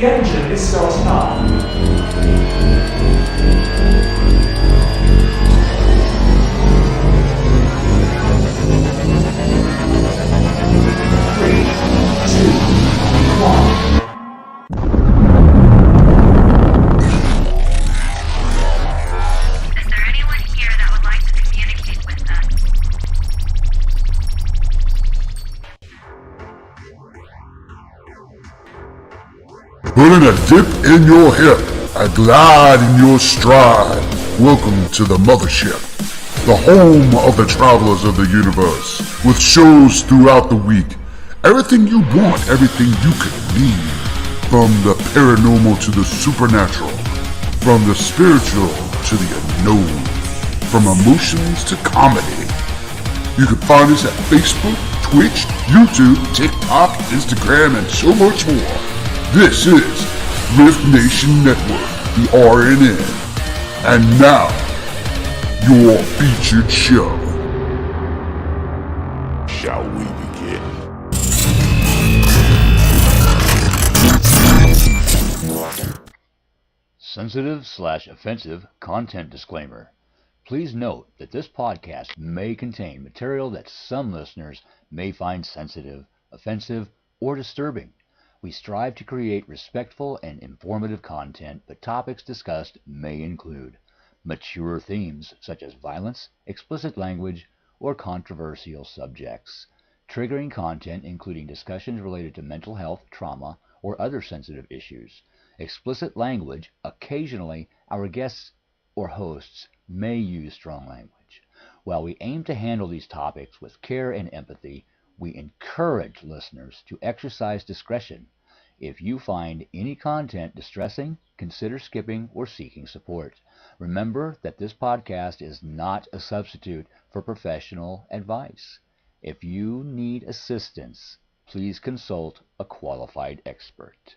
The engine is starting up. 3, 2, 1. Is there anyone here that would like to communicate with us? Putting a dip in your hip, a glide in your stride. Welcome to the mothership, the home of the travelers of the universe, with shows throughout the week. Everything you want, everything you could need. From the paranormal to the supernatural, from the spiritual to the unknown, from emotions to comedy. You can find us at Facebook, Twitch, YouTube, TikTok, Instagram, and so much more. This is Rift Nation Network, the RNN. And now, your featured show. Shall we begin? Sensitive/offensive content disclaimer. Please note that this podcast may contain material that some listeners may find sensitive, offensive, or disturbing. We strive to create respectful and informative content, but topics discussed may include mature themes such as violence, explicit language, or controversial subjects, triggering content including discussions related to mental health, trauma, or other sensitive issues, explicit language. Occasionally, our guests or hosts may use strong language. While we aim to handle these topics with care and empathy, we encourage listeners to exercise discretion. If you find any content distressing, consider skipping or seeking support. Remember that this podcast is not a substitute for professional advice. If you need assistance, please consult a qualified expert.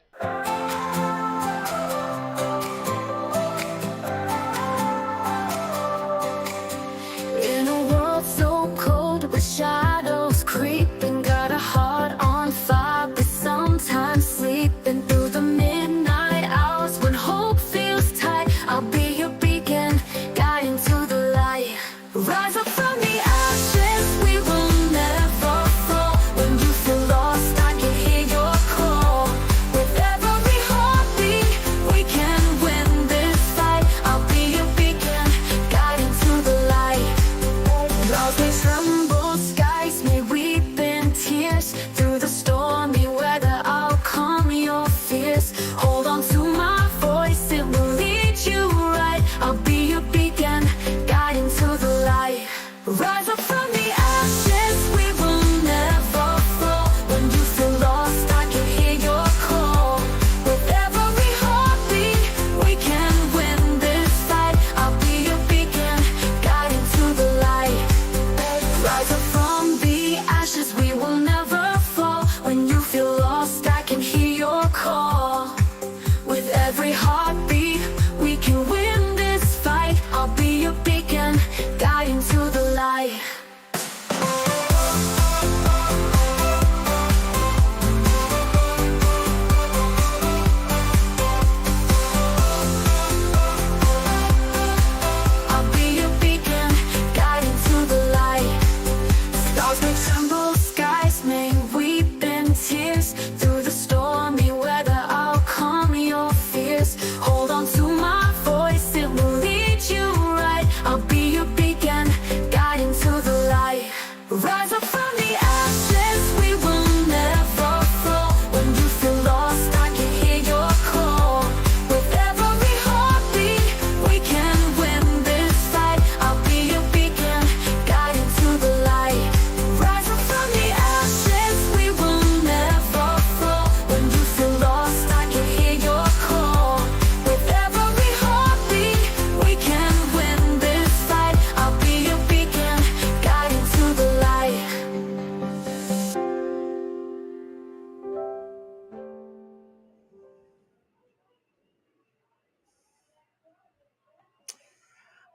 In a world so cold with shadows creeping, got a heart on fire, but sometimes sleeping through the midnight hours when hope feels tight. I'll be your beacon, guiding to the light. Rise up from the ashes, we will never fall. When you feel lost, I can hear your call. With every heartbeat,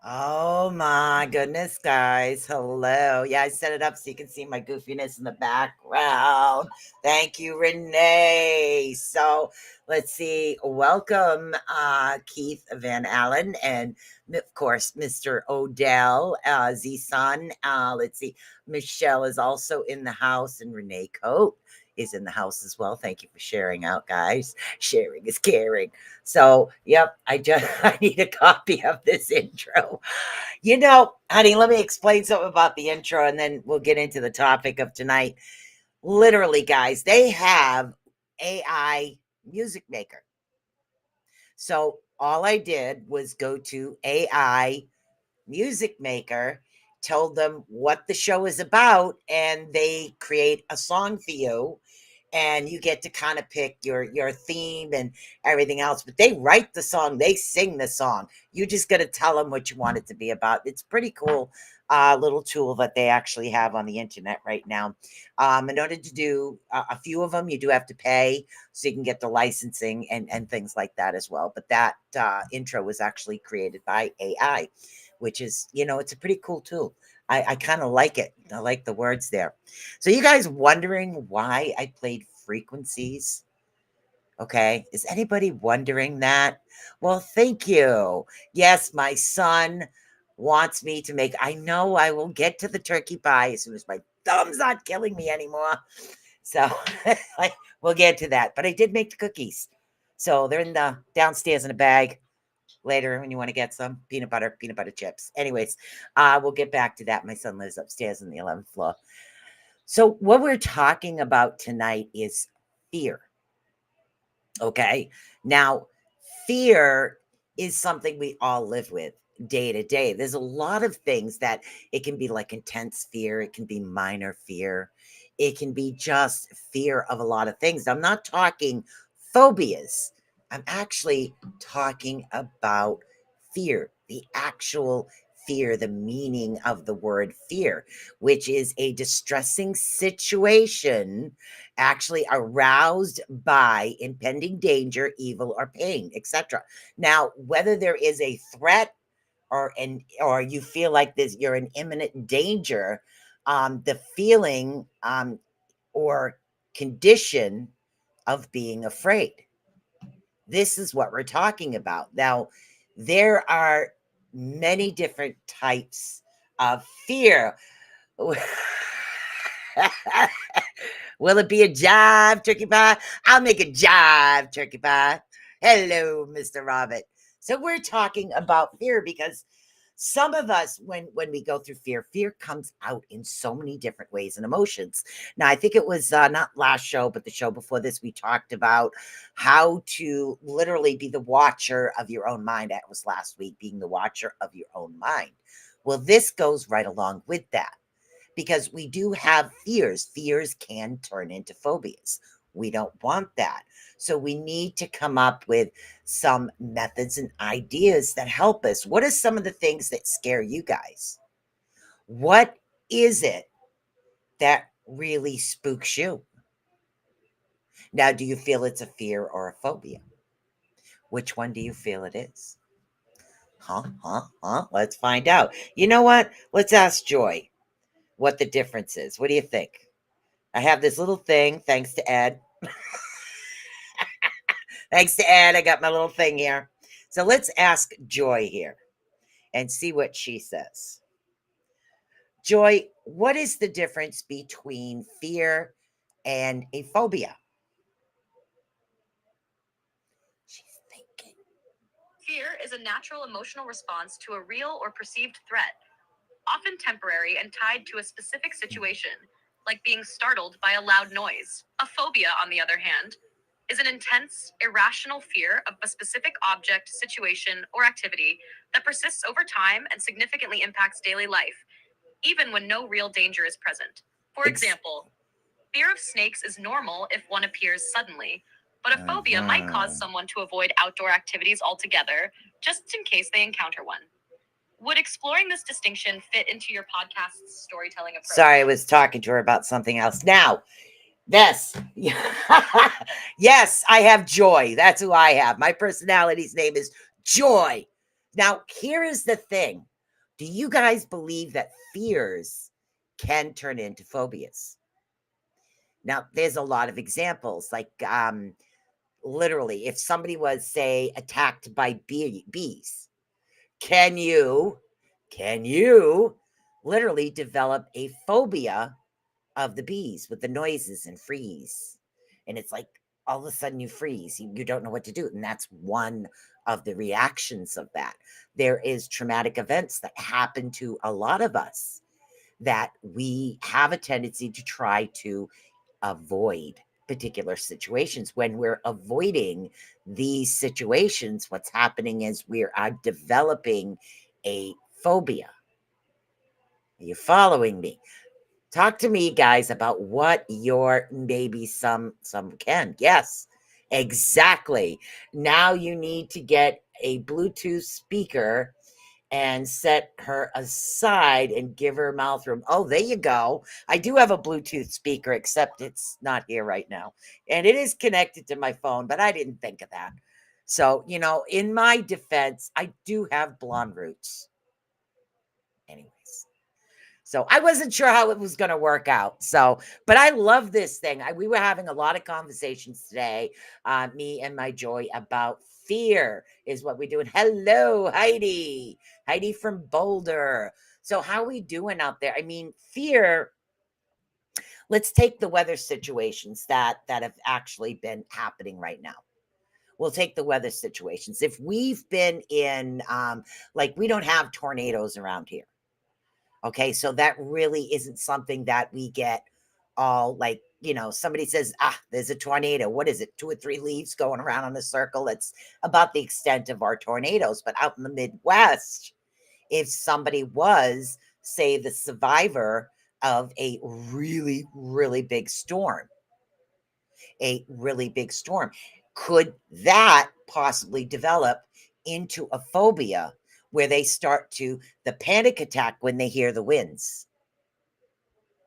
Oh my goodness, guys. Hello. Yeah, I set it up so you can see my goofiness in the background. Thank you, Renee. So let's see. Welcome, Keith Van Allen, and of course, Mr. Odell, Z-Son. Let's see. Michelle is also in the house, and Renee Coate is in the house as well. Thank you for sharing out, guys. Sharing is caring. So, yep, I need a copy of this intro. Honey, let me explain something about the intro and then we'll get into the topic of tonight. Literally, guys, they have AI music maker. So all I did was go to AI music maker, told them what the show is about, and they create a song for you, and you get to kind of pick your theme and everything else. But they write the song, they sing the song. You just got to tell them what you want it to be about. It's pretty cool. Little tool that they actually have on the internet right now. In order to do a few of them, you do have to pay, so you can get the licensing and things like that as well. But that intro was actually created by AI, which is, it's a pretty cool tool. I kind of like it. I like the words there. So you guys wondering why I played frequencies? Okay. Is anybody wondering that? Well, thank you. Yes, my son wants me to make, I know I will get to the turkey pie as soon as my thumb's not killing me anymore. So we'll get to that. But I did make the cookies. So they're in the downstairs in a bag later when you want to get some peanut butter chips. Anyways, we'll get back to that. My son lives upstairs on the 11th floor. So what we're talking about tonight is fear. Okay. Now, fear is something we all live with day to day. There's a lot of things that it can be like intense fear, it can be minor fear, it can be just fear of a lot of things. I'm not talking phobias. I'm actually talking about fear, the actual fear, the meaning of the word fear, which is a distressing situation actually aroused by impending danger, evil, or pain, etc. Now, whether there is a threat or you feel like you're in imminent danger, the feeling or condition of being afraid. This is what we're talking about. Now, there are many different types of fear. Will it be a jive turkey pie? I'll make a jive turkey pie. Hello, Mr. Robert. So we're talking about fear because some of us, when we go through fear comes out in so many different ways and emotions. Now, I think it was not last show, but the show before this, we talked about how to literally be the watcher of your own mind. That was last week, being the watcher of your own mind. Well, this goes right along with that because we do have fears. Fears can turn into phobias. We don't want that. So we need to come up with some methods and ideas that help us. What are some of the things that scare you guys? What is it that really spooks you? Now, do you feel it's a fear or a phobia? Which one do you feel it is? Let's find out. You know what? Let's ask Joy what the difference is. What do you think? I have this little thing, thanks to Ed. Thanks to Ed, I got my little thing here. So let's ask Joy here and see what she says. Joy, what is the difference between fear and a phobia? She's thinking. Fear is a natural emotional response to a real or perceived threat, often temporary and tied to a specific situation, like being startled by a loud noise. A phobia, on the other hand, is an intense, irrational fear of a specific object, situation, or activity that persists over time and significantly impacts daily life, even when no real danger is present. For example, fear of snakes is normal if one appears suddenly, but a phobia might cause someone to avoid outdoor activities altogether, just in case they encounter one. Would exploring this distinction fit into your podcast's storytelling approach? Sorry, I was talking to her about something else. Now, yes. Yes, I have Joy. That's who I have. My personality's name is Joy. Now, here is the thing. Do you guys believe that fears can turn into phobias? Now, there's a lot of examples, like literally, if somebody was, say, attacked by bees, can you literally develop a phobia of the bees with the noises and freeze? And it's like all of a sudden you freeze, you don't know what to do. And that's one of the reactions of that. There is traumatic events that happen to a lot of us that we have a tendency to try to avoid particular situations. When we're avoiding these situations, what's happening is we are developing a phobia. Are you following me? Talk to me, guys, about what your maybe some can. Yes, exactly. Now you need to get a Bluetooth speaker and set her aside and give her mouth room. Oh, there you go. I do have a Bluetooth speaker, except it's not here right now. And it is connected to my phone, but I didn't think of that. So, in my defense, I do have blonde roots. Anyways. So I wasn't sure how it was going to work out. So, but I love this thing. We were having a lot of conversations today, me and my Joy, about fear is what we're doing. Hello, Heidi. Heidi from Boulder. So how are we doing out there? I mean, fear. Let's take the weather situations that have actually been happening right now. We'll take the weather situations. If we've been in, like, we don't have tornadoes around here. Okay, so that really isn't something that we get all like, somebody says, there's a tornado. What is it? 2 or 3 leaves going around in a circle. That's about the extent of our tornadoes. But out in the Midwest, if somebody was, say, the survivor of a really, really big storm, could that possibly develop into a phobia where they start to the panic attack when they hear the winds?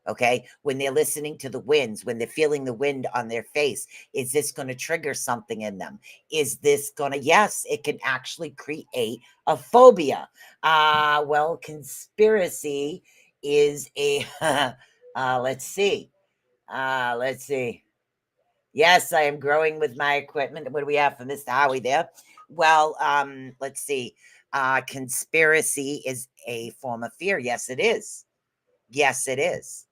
Okay, when they're listening to the winds, when they're feeling the wind on their face, is this going to trigger something in them? Is this going to, yes, it can actually create a phobia. Well, conspiracy is a, let's see. Let's see. Yes, I am growing with my equipment. What do we have for Mr. Howie there? Well, let's see. Conspiracy is a form of fear. Yes, it is. Yes, it is.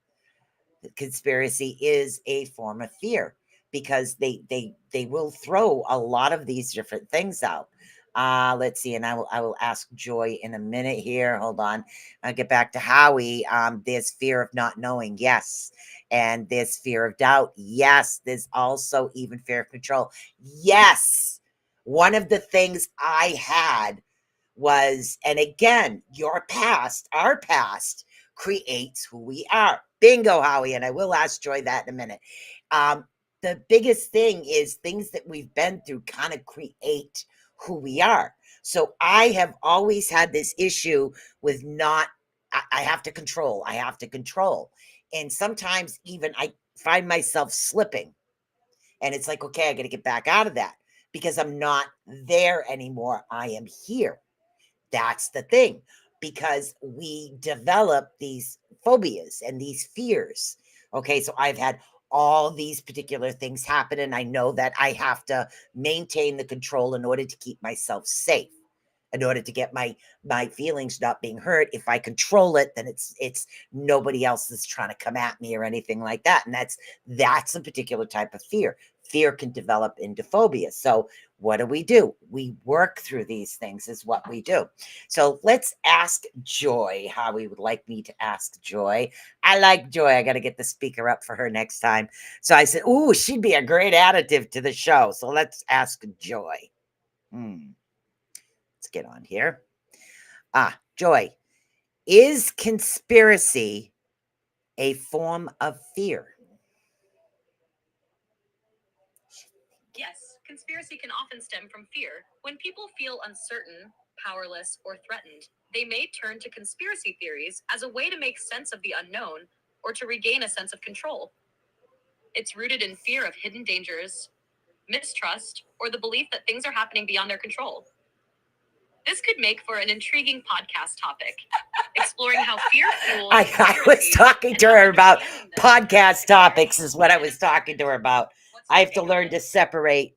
Conspiracy is a form of fear because they will throw a lot of these different things out. Let's see, and I will ask Joy in a minute here. Hold on. I'll get back to Howie. There's fear of not knowing, yes. And there's fear of doubt. Yes. There's also even fear of control. Yes. One of the things I had was, and again, our past creates who we are. Bingo, Howie. And I will ask Joy that in a minute. The biggest thing is things that we've been through kind of create who we are. So I have always had this issue with I have to control. I have to control. And sometimes even I find myself slipping. And it's like, okay, I got to get back out of that because I'm not there anymore. I am here. That's the thing, because we develop these phobias and these fears. Okay, so I've had all these particular things happen, and I know that I have to maintain the control in order to keep myself safe, in order to get my feelings not being hurt. If I control it, then it's nobody else that's trying to come at me or anything like that. And that's a particular type of fear. Fear can develop into phobia. So what do? We work through these things is what we do. So let's ask Joy how we would like me to ask Joy. I like Joy. I got to get the speaker up for her next time. So I said, ooh, she'd be a great additive to the show. So let's ask Joy. Let's get on here. Joy, is conspiracy a form of fear? Yes, conspiracy can often stem from fear. When people feel uncertain, powerless, or threatened, they may turn to conspiracy theories as a way to make sense of the unknown or to regain a sense of control. It's rooted in fear of hidden dangers, mistrust, or the belief that things are happening beyond their control. This could make for an intriguing podcast topic, exploring how fear fuels I was conspiracies talking and to how her about understanding them podcast prevents topics embarrassment is what I and was talking to her about. what's I your have to take on learn to this? separate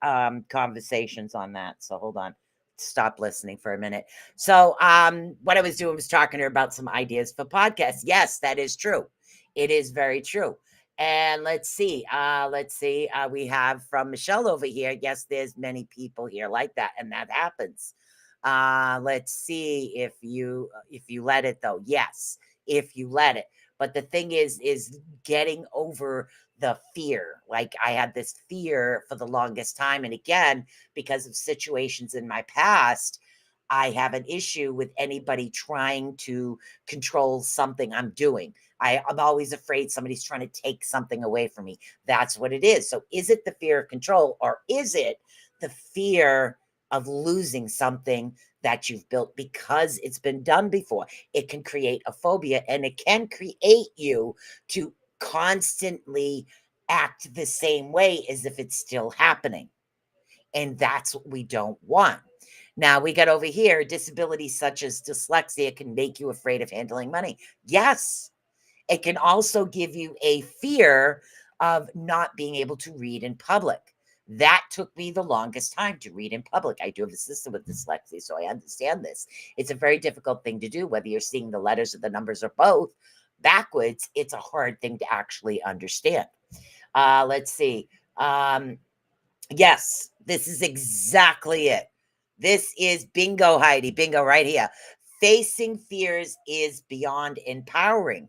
conversations on that. So hold on. Stop listening for a minute. So what I was doing was talking to her about some ideas for podcasts. Yes, that is true. It is very true. And let's see. We have from Michelle over here. Yes, there's many people here like that, and that happens. Let's see if you let it though. Yes, if you let it. But the thing is getting over the fear. Like I had this fear for the longest time. And again, because of situations in my past, I have an issue with anybody trying to control something I'm doing. I'm always afraid somebody's trying to take something away from me. That's what it is. So is it the fear of control, or is it the fear of losing something that you've built because it's been done before? It can create a phobia, and it can create you to constantly act the same way as if it's still happening. And that's what we don't want. Now we got over here, disabilities such as dyslexia can make you afraid of handling money. Yes, it can also give you a fear of not being able to read in public. That took me the longest time to read in public. I do have a sister with dyslexia, so I understand this. It's a very difficult thing to do, whether you're seeing the letters or the numbers or both backwards. It's a hard thing to actually understand. Let's see. Yes, this is exactly it. This is bingo, Heidi. Bingo right here. Facing fears is beyond empowering.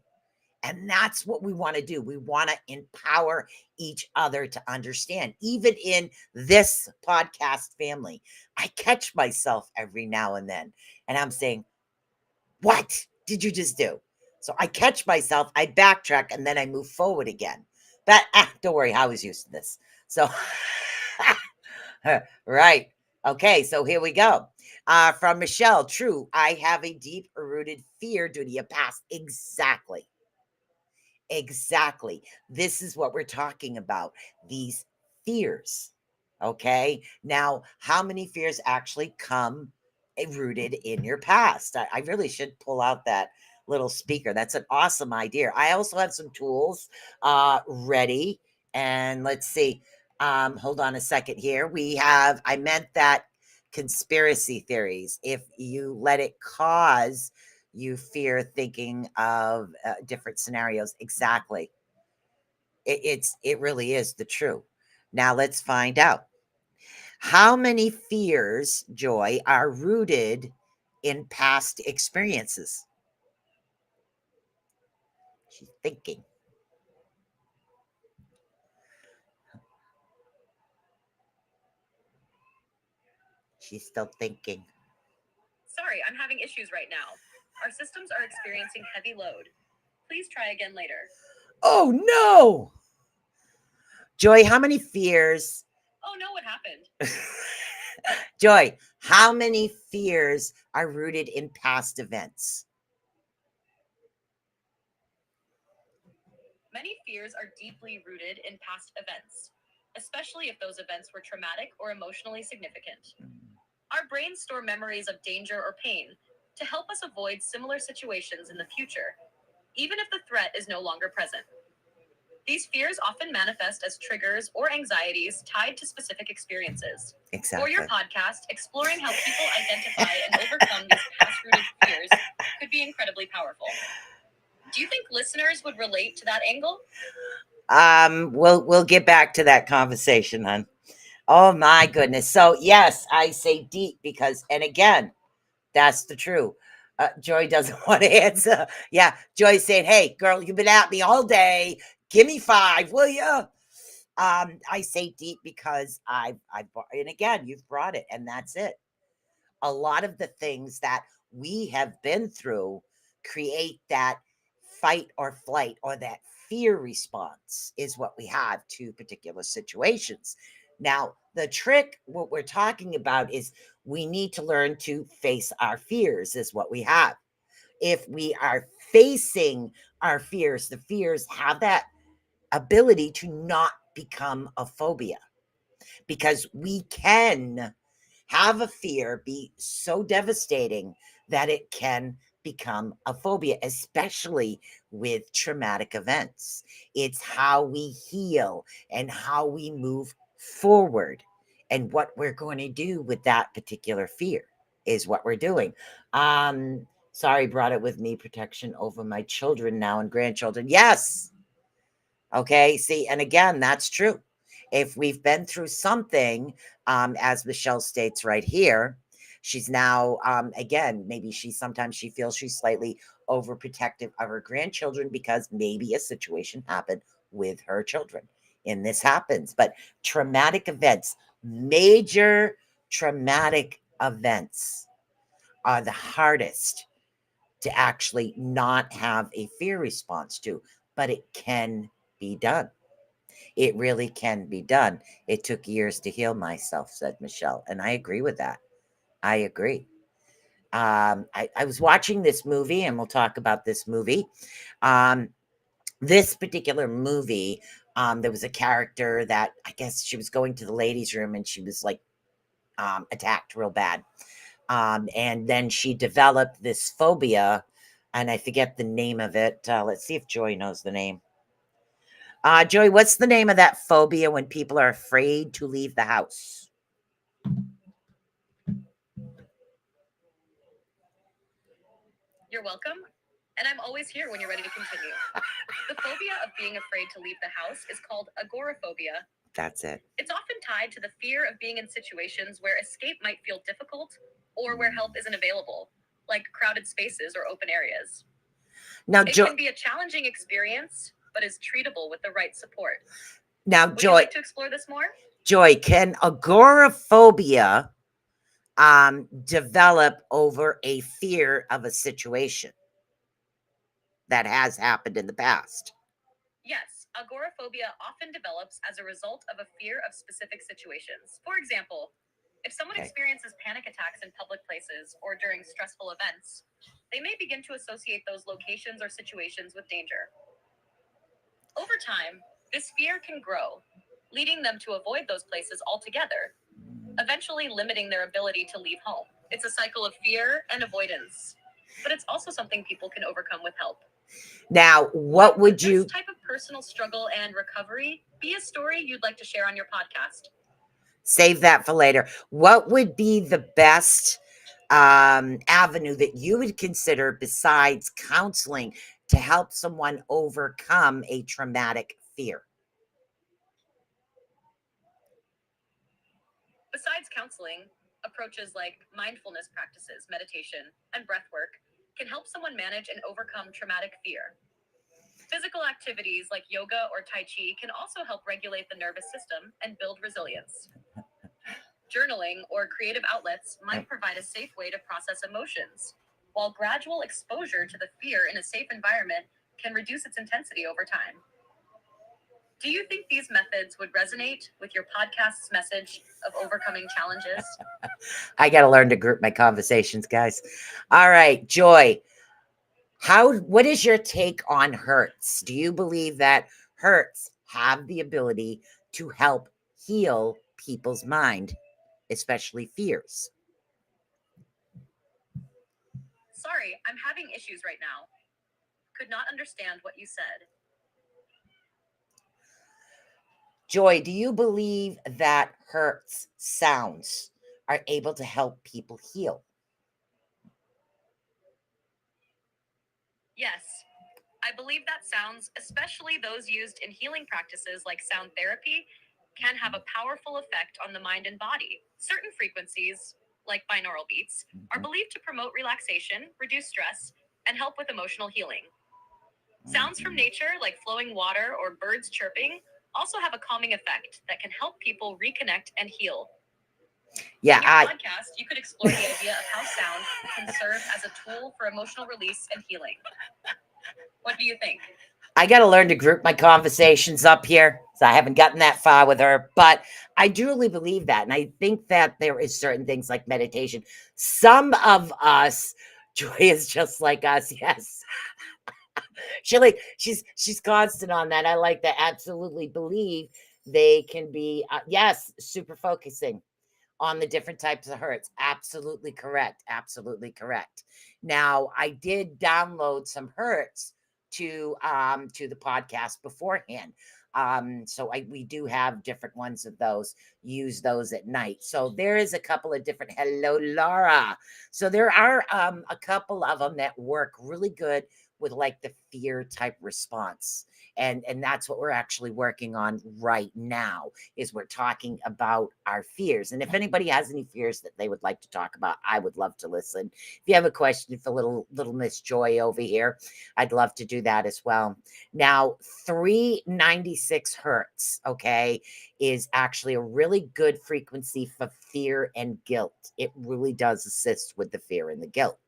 And that's what we want to do. We want to empower each other to understand. Even in this podcast family, I catch myself every now and then, and I'm saying, what did you just do? So I catch myself, I backtrack, and then I move forward again. But don't worry, I was used to this. So, right. Okay, so here we go. From Michelle, true, I have a deep rooted fear due to your past. Exactly. Exactly. This is what we're talking about. These fears. Okay. Now, how many fears actually come rooted in your past? I really should pull out that little speaker. That's an awesome idea. I also have some tools ready. And let's see. Hold on a second here. I meant that conspiracy theories, if you let it cause you fear thinking of different scenarios. Exactly. It really is the truth. Now let's find out. How many fears, Joy, are rooted in past experiences? She's thinking. She's still thinking. Sorry, I'm having issues right now. Our systems are experiencing heavy load. Please try again later. Oh no! Joy, how many fears? Oh no, what happened? Joy, how many fears are rooted in past events? Many fears are deeply rooted in past events, especially if those events were traumatic or emotionally significant. Our brains store memories of danger or pain to help us avoid similar situations in the future, even if the threat is no longer present. These fears often manifest as triggers or anxieties tied to specific experiences. Exactly. For your podcast, exploring how people identify and overcome these past-rooted fears could be incredibly powerful. Do you think listeners would relate to that angle? We'll get back to that conversation, hon. Oh my goodness. So yes, I say deep because, and again, that's the truth. Joy doesn't want to answer. Yeah, Joy's saying, "Hey, girl, you've been at me all day. Give me 5, will you?" I say deep because and again, you've brought it, and that's it. A lot of the things that we have been through create that fight or flight, or that fear response is what we have to particular situations. Now, the trick, what we're talking about is we need to learn to face our fears, is what we have. If we are facing our fears, the fears have that ability to not become a phobia, because we can have a fear be so devastating that it can become a phobia, especially with traumatic events. It's how we heal and how we move forward. And what we're going to do with that particular fear is what we're doing. Sorry, brought it with me, protection over my children now and grandchildren. Yes. Okay. See, and again, that's true. If we've been through something, as Michelle states right here, she's now, again, maybe sometimes she feels she's slightly overprotective of her grandchildren because maybe a situation happened with her children. And this happens. But traumatic events, major traumatic events, are the hardest to actually not have a fear response to, but it can be done. It really can be done. It took years to heal myself, said Michelle. And I agree with that. I agree. I was watching this movie, and we'll talk about this movie. This particular movie, there was a character that I guess she was going to the ladies' room and she was like attacked real bad. And then she developed this phobia, and I forget the name of it. Let's see if Joy knows the name. Joy, what's the name of that phobia when people are afraid to leave the house? You're welcome, and I'm always here when you're ready to continue. The phobia of being afraid to leave the house is called agoraphobia. That's it. It's often tied to the fear of being in situations where escape might feel difficult or where help isn't available, like crowded spaces or open areas. Now, It can be a challenging experience, but is treatable with the right support. Would you like to explore this more? Joy, can agoraphobia develop over a fear of a situation that has happened in the past? Yes, agoraphobia often develops as a result of a fear of specific situations. For example, if someone experiences panic attacks in public places or during stressful events, they may begin to associate those locations or situations with danger. Over time, this fear can grow, leading them to avoid those places altogether, eventually limiting their ability to leave home. It's a cycle of fear and avoidance, but it's also something people can overcome with help. Now, what would you... This type of personal struggle and recovery be a story you'd like to share on your podcast? Save that for later. What would be the best avenue that you would consider besides counseling to help someone overcome a traumatic fear? Besides counseling, approaches like mindfulness practices, meditation, and breath work can help someone manage and overcome traumatic fear. Physical activities like yoga or Tai Chi can also help regulate the nervous system and build resilience. Journaling or creative outlets might provide a safe way to process emotions, while gradual exposure to the fear in a safe environment can reduce its intensity over time. Do you think these methods would resonate with your podcast's message of overcoming challenges? I got to learn to group my conversations, guys. All right, Joy. What is your take on hurts? Do you believe that hurts have the ability to help heal people's mind, especially fears? Sorry, I'm having issues right now. Could not understand what you said. Joy, do you believe that hurts sounds are able to help people heal? Yes, I believe that sounds, especially those used in healing practices like sound therapy, can have a powerful effect on the mind and body. Certain frequencies, like binaural beats, are believed to promote relaxation, reduce stress, and help with emotional healing. Sounds from nature, like flowing water or birds chirping, also have a calming effect that can help people reconnect and heal. Yeah, in your podcast, you could explore the idea of how sound can serve as a tool for emotional release and healing. What do you think? I got to learn to group my conversations up here. So I haven't gotten that far with her, but I truly believe that. And I think that there is certain things like meditation. Some of us, Joy is just like us. Yes. She's constant on that. I like that. Absolutely believe they can be, yes, super focusing. on the different types of hurts. Absolutely correct. Absolutely correct. Now, I did download some hurts to the podcast beforehand. So we do have different ones of those. Use those at night. So there is a couple of different. Hello, Laura. So there are a couple of them that work really good with like the fear type response. And that's what we're actually working on right now, is we're talking about our fears. And if anybody has any fears that they would like to talk about, I would love to listen. If you have a question for little Miss Joy over here, I'd love to do that as well. Now, 396 hertz, okay, is actually a really good frequency for fear and guilt. It really does assist with the fear and the guilt.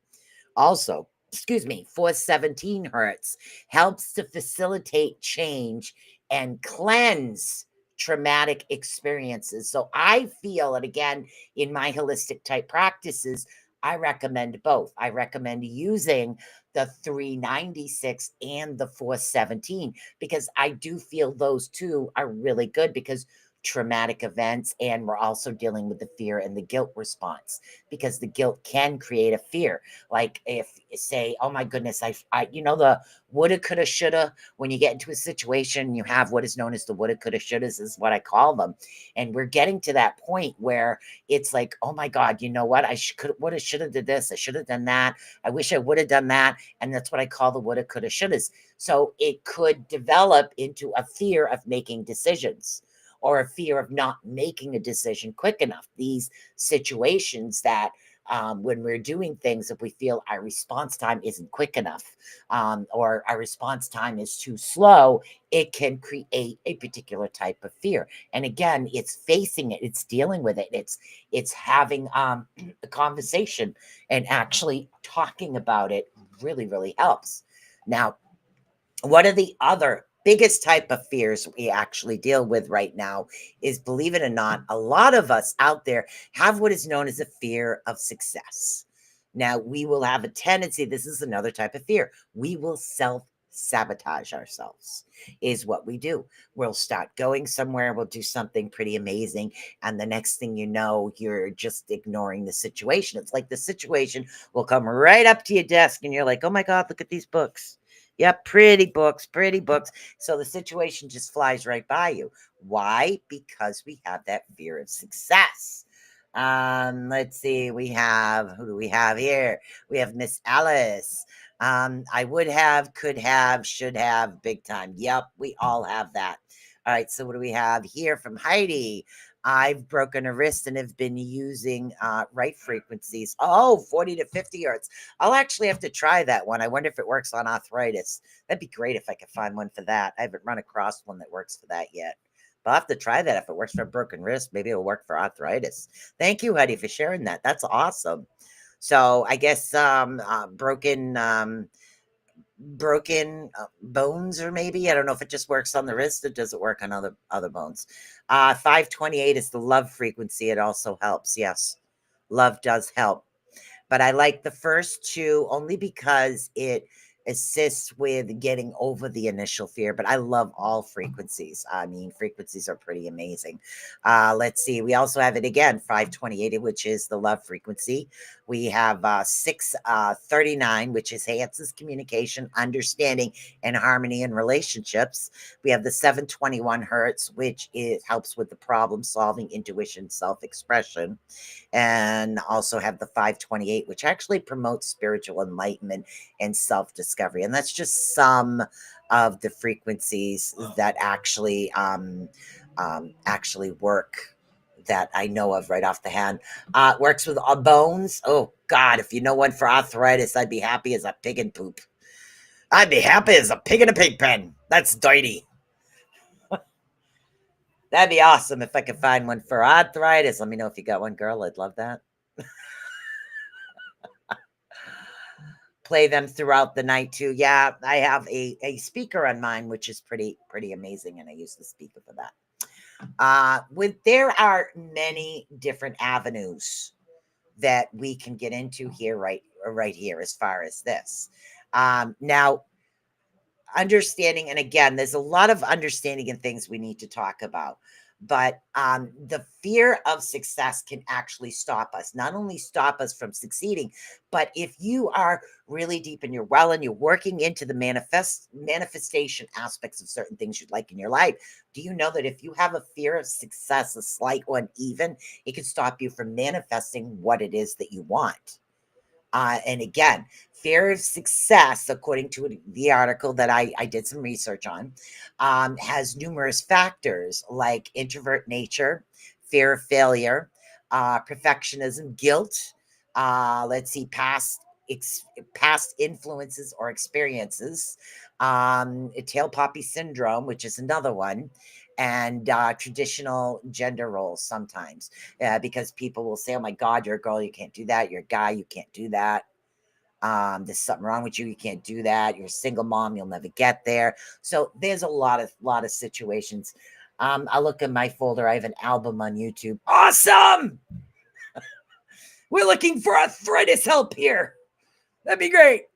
Also, 417 hertz helps to facilitate change and cleanse traumatic experiences. So I feel, and again, in my holistic type practices, I recommend both. I recommend using the 396 and the 417 because I do feel those two are really good because traumatic events, and we're also dealing with the fear and the guilt response because the guilt can create a fear. Like if say, oh my goodness, I the woulda, coulda, shoulda. When you get into a situation, you have what is known as the woulda, coulda, shouldas, is what I call them, and we're getting to that point where it's like, oh my God, you know what? I could, woulda, shoulda did this. I should have done that. I wish I would have done that, and that's what I call the woulda, coulda, shouldas. So it could develop into a fear of making decisions or a fear of not making a decision quick enough. These situations that when we're doing things, if we feel our response time isn't quick enough or our response time is too slow, it can create a particular type of fear. And again, it's facing it, it's dealing with it, it's having a conversation and actually talking about it really helps. Now, one of the other biggest type of fears we actually deal with right now is, believe it or not, a lot of us out there have what is known as a fear of success. Now, we will have a tendency, this is another type of fear, we will self-sabotage ourselves, is what we do. We'll start going somewhere, we'll do something pretty amazing, and the next thing you know, you're just ignoring the situation. It's like the situation will come right up to your desk and you're like, oh my God, look at these books. Yep, pretty books, pretty books. So the situation just flies right by you. Why? Because we have that fear of success. Let's see. Who do we have here? We have Miss Alice. I would have, could have, should have, big time. Yep, we all have that. All right, so what do we have here from Heidi? I've broken a wrist and have been using right frequencies. Oh, 40 to 50 hertz. I'll actually have to try that one. I wonder if it works on arthritis. That'd be great if I could find one for that. I haven't run across one that works for that yet. But I'll have to try that. If it works for a broken wrist, maybe it'll work for arthritis. Thank you, Heidi, for sharing that. That's awesome. So I guess broken bones, or maybe I don't know if it just works on the wrist or does it work on other bones. 528 is the love frequency. It also helps. Yes, love does help, but I like the first two only because it assists with getting over the initial fear. But I love all frequencies. I mean, frequencies are pretty amazing. Let's see. We also have it again, 528, which is the love frequency. We have 639, which is enhances communication, understanding, and harmony in relationships. We have the 721 hertz, which helps with the problem solving, intuition, self-expression, and also have the 528, which actually promotes spiritual enlightenment and self-discovery. And that's just some of the frequencies that actually work, that I know of right off the hand. It works with bones. Oh God, if you know one for arthritis, I'd be happy as a pig in poop. I'd be happy as a pig in a pig pen. That's dirty. That'd be awesome if I could find one for arthritis. Let me know if you got one, girl. I'd love that. Play them throughout the night too. Yeah, I have a speaker on mine, which is pretty amazing, and I use the speaker for that. There are many different avenues that we can get into here, right here, as far as this. Now, understanding, and again, there's a lot of understanding and things we need to talk about. But the fear of success can actually stop us, not only stop us from succeeding, but if you are really deep in your well and you're working into the manifestation aspects of certain things you'd like in your life, do you know that if you have a fear of success, a slight one even, it can stop you from manifesting what it is that you want? And again, fear of success, according to the article that I did some research on, has numerous factors like introvert nature, fear of failure, perfectionism, guilt. Let's see, past influences or experiences, tail poppy syndrome, which is another one, and traditional gender roles sometimes, because people will say, "Oh my God, you're a girl, you can't do that. You're a guy, you can't do that. There's something wrong with you, you can't do that. You're a single mom, you'll never get there." So there's a lot of situations. I look in my folder. I have an album on YouTube. Awesome! We're looking for arthritis help here. That'd be great.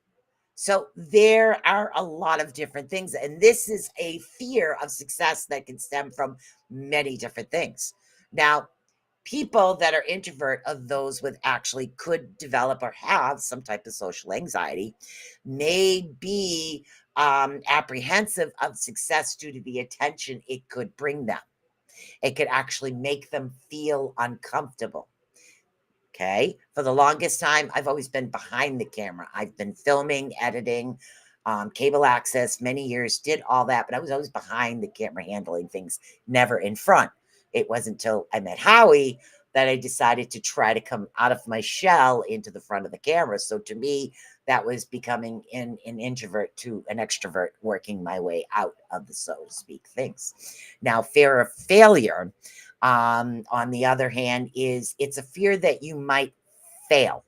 So there are a lot of different things, and this is a fear of success that can stem from many different things. Now, people that are introvert, of those with actually could develop or have some type of social anxiety, may be apprehensive of success due to the attention it could bring them. It could actually make them feel uncomfortable. Okay. For the longest time, I've always been behind the camera. I've been filming, editing, cable access, many years, did all that, but I was always behind the camera handling things, never in front. It wasn't until I met Howie that I decided to try to come out of my shell into the front of the camera. So to me, that was becoming an introvert to an extrovert, working my way out of the, so to speak, things. Now, fear of failure, on the other hand, it's a fear that you might fail,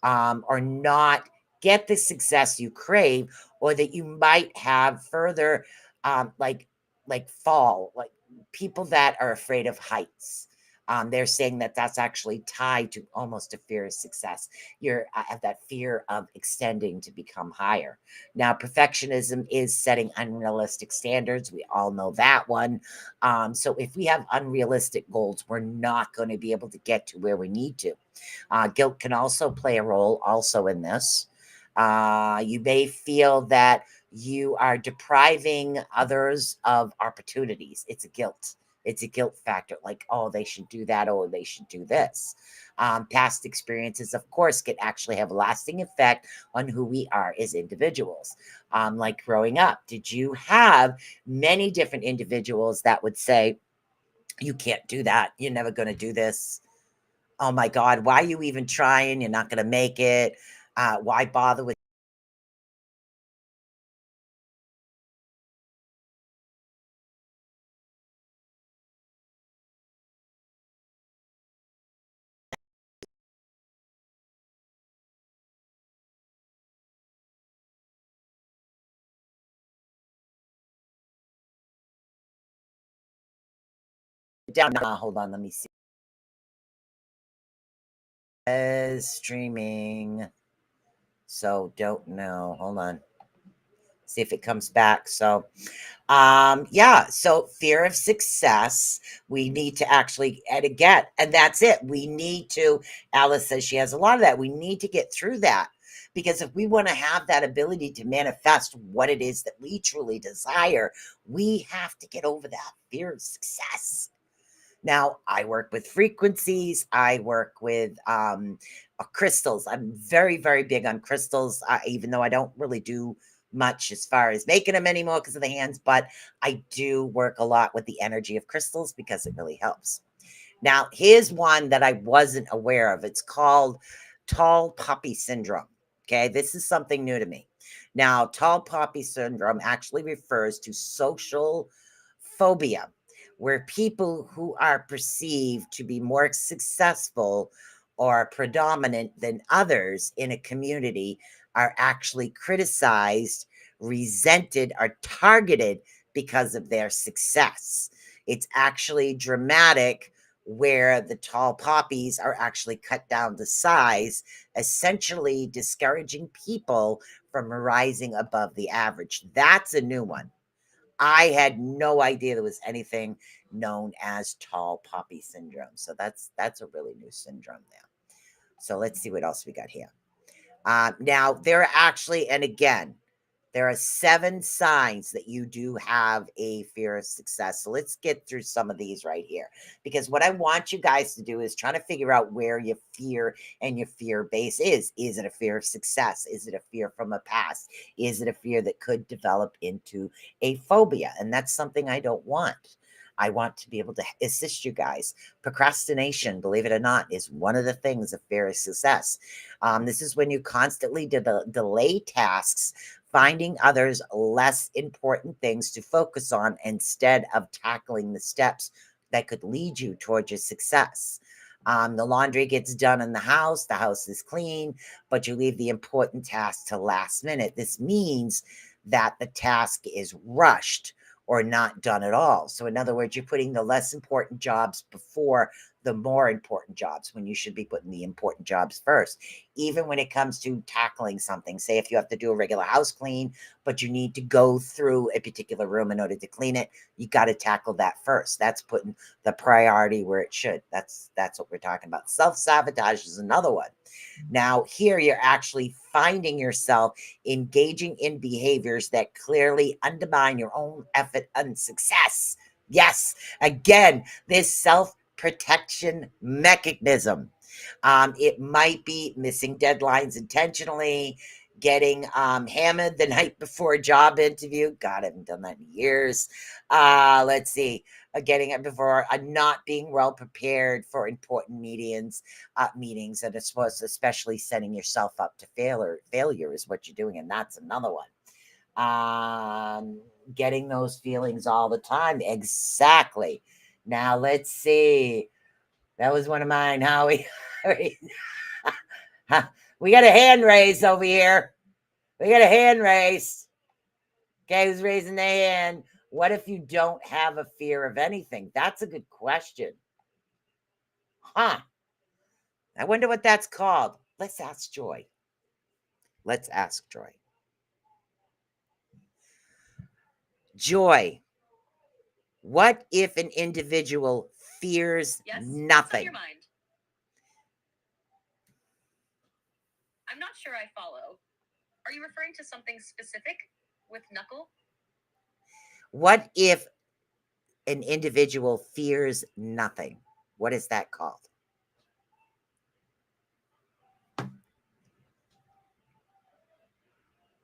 or not get the success you crave, or that you might have further, like fall, like people that are afraid of heights. They're saying that that's actually tied to almost a fear of success. You're have that fear of extending to become higher. Now, perfectionism is setting unrealistic standards. We all know that one. So if we have unrealistic goals, we're not going to be able to get to where we need to. Guilt can also play a role also in this. You may feel that you are depriving others of opportunities. It's a guilt. It's a guilt factor, like, oh, they should do that, or they should do this. Past experiences, of course, can actually have a lasting effect on who we are as individuals. Like growing up, did you have many different individuals that would say, you can't do that, you're never going to do this, oh my God, why are you even trying? You're not going to make it. Why bother with down? Hold on, let me see. Streaming. So don't know. Hold on. See if it comes back. So yeah, so fear of success, we need to actually, and again, and that's it, we need to, Alice says she has a lot of that, we need to get through that, because if we want to have that ability to manifest what it is that we truly desire, we have to get over that fear of success. Now, I work with frequencies. I work with crystals. I'm very, very big on crystals, even though I don't really do much as far as making them anymore because of the hands, but I do work a lot with the energy of crystals because it really helps. Now, here's one that I wasn't aware of. It's called tall poppy syndrome. Okay, this is something new to me. Now, tall poppy syndrome actually refers to social phobia, where people who are perceived to be more successful or predominant than others in a community are actually criticized, resented, or targeted because of their success. It's actually dramatic, where the tall poppies are actually cut down to size, essentially discouraging people from rising above the average. That's a new one. I had no idea there was anything known as tall poppy syndrome. So that's a really new syndrome there. So let's see what else we got here. Now, there are actually, and again, there are 7 signs that you do have a fear of success. So let's get through some of these right here. Because what I want you guys to do is try to figure out where your fear and your fear base is. Is it a fear of success? Is it a fear from a past? Is it a fear that could develop into a phobia? And that's something I don't want. I want to be able to assist you guys. Procrastination, believe it or not, is one of the things of fear of success. This is when you constantly delay tasks, finding others less important things to focus on instead of tackling the steps that could lead you towards your success. The laundry gets done in the house is clean, but you leave the important task to last minute. This means that the task is rushed or not done at all. So in other words, you're putting the less important jobs before the more important jobs when you should be putting the important jobs first. Even when it comes to tackling something, say if you have to do a regular house clean, but you need to go through a particular room in order to clean it, you got to tackle that first. That's putting the priority where it should. That's what we're talking about. Self-sabotage is another one. Now, here you're actually finding yourself engaging in behaviors that clearly undermine your own effort and success. Yes, again, this self-protection mechanism. It might be missing deadlines intentionally, getting hammered the night before a job interview. God, I haven't done that in years. Let's see. Getting it before, not being well prepared for important meetings, and it's supposed, especially setting yourself up to failure is what you're doing, and that's another one. Getting those feelings all the time, exactly. Now let's see. That was one of mine, Howie. We got a hand raised over here. We got a hand raised. Okay, who's raising their hand? What if you don't have a fear of anything? That's a good question. Huh. I wonder what that's called. Let's ask Joy. Let's ask Joy. Joy, what if an individual fears Yes? What's on nothing? your mind? I'm not sure I follow. Are you referring to something specific with knuckle? What if an individual fears nothing? What is that called?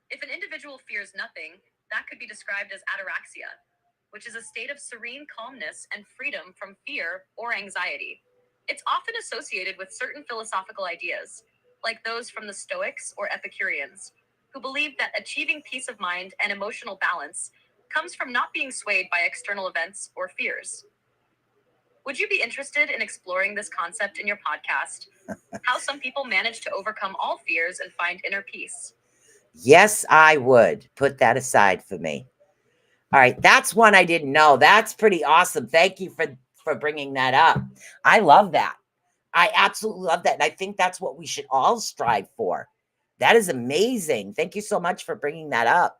If an individual fears nothing, that could be described as ataraxia, which is a state of serene calmness and freedom from fear or anxiety. It's often associated with certain philosophical ideas, like those from the Stoics or Epicureans, who believed that achieving peace of mind and emotional balance comes from not being swayed by external events or fears. Would you be interested in exploring this concept in your podcast? How some people manage to overcome all fears and find inner peace. Yes, I would. Put that aside for me. All right, that's one I didn't know. That's pretty awesome. Thank you for bringing that up. I love that. I absolutely love that. And I think that's what we should all strive for. That is amazing. Thank you so much for bringing that up.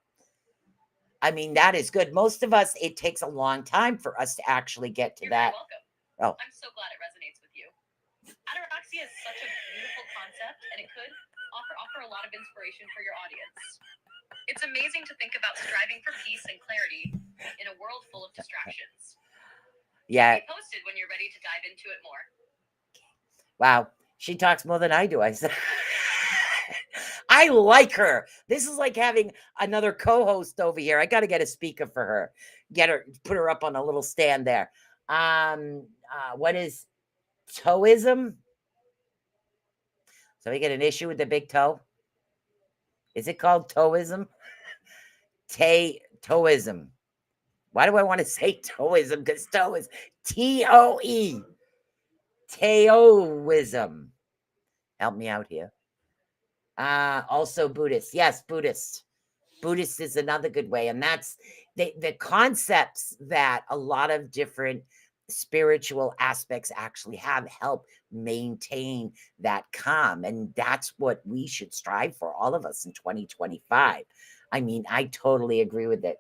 I mean, that is good. Most of us, it takes a long time for us to actually get to You're that. very welcome. Oh, I'm so glad it resonates with you. Ataraxia is such a beautiful concept, and it could offer a lot of inspiration for your audience. It's amazing to think about striving for peace and clarity in a world full of distractions. yeah. Keep me posted when you're ready to dive into it more. Wow. She talks more than I do. I said, I like her. This is like having another co-host over here. I got to get a speaker for her. Put her up on a little stand there. What is toeism? So we get an issue with the big toe? Is it called toeism? Toeism. Why do I want to say toeism? Because toe is T-O-E. Taoism. Help me out here. Also Buddhist. Yes, Buddhist. Buddhist is another good way. And that's the concepts that a lot of different spiritual aspects actually have help maintain that calm. And that's what we should strive for, all of us in 2025. I mean, I totally agree with it.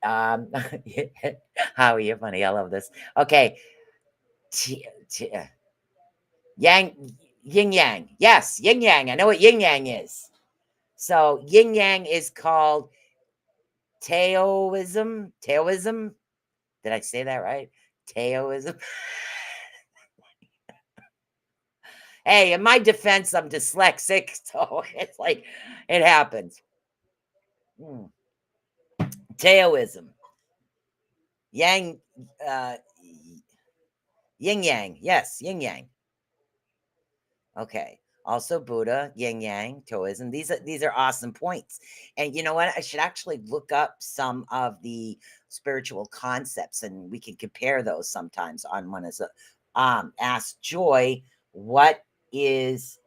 Howie, you're funny. I love this. Okay. Yang, yin yang. Yes, yin yang. I know what yin yang is. So yin yang is called Taoism. Taoism. Did I say that right? Taoism. Hey, in my defense, I'm dyslexic, so it's like it happens. Taoism. Yang, uh, yin yang. Yes, yin yang. Okay. Also Buddha, yin yang, Taoism. These are awesome points. And you know what? I should actually look up some of the spiritual concepts, and we can compare those sometimes on one as a ask Joy, what is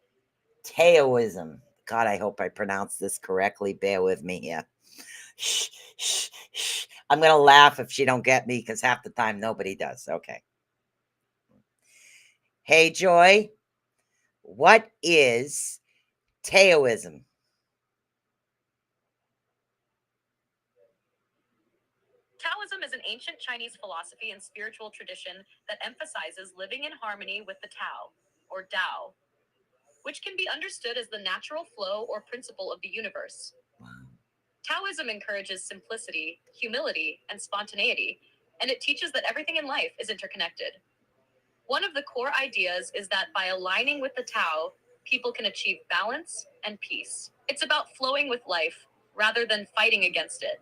Taoism? God, I hope I pronounced this correctly. Bear with me here. Shh, shh, shh. I'm gonna laugh if she don't get me, because half the time nobody does. Okay. Hey Joy, what is Taoism? Taoism is an ancient Chinese philosophy and spiritual tradition that emphasizes living in harmony with the Tao, or Tao, which can be understood as the natural flow or principle of the universe. Taoism encourages simplicity, humility, and spontaneity, and it teaches that everything in life is interconnected. One of the core ideas is that by aligning with the Tao, people can achieve balance and peace. It's about flowing with life rather than fighting against it,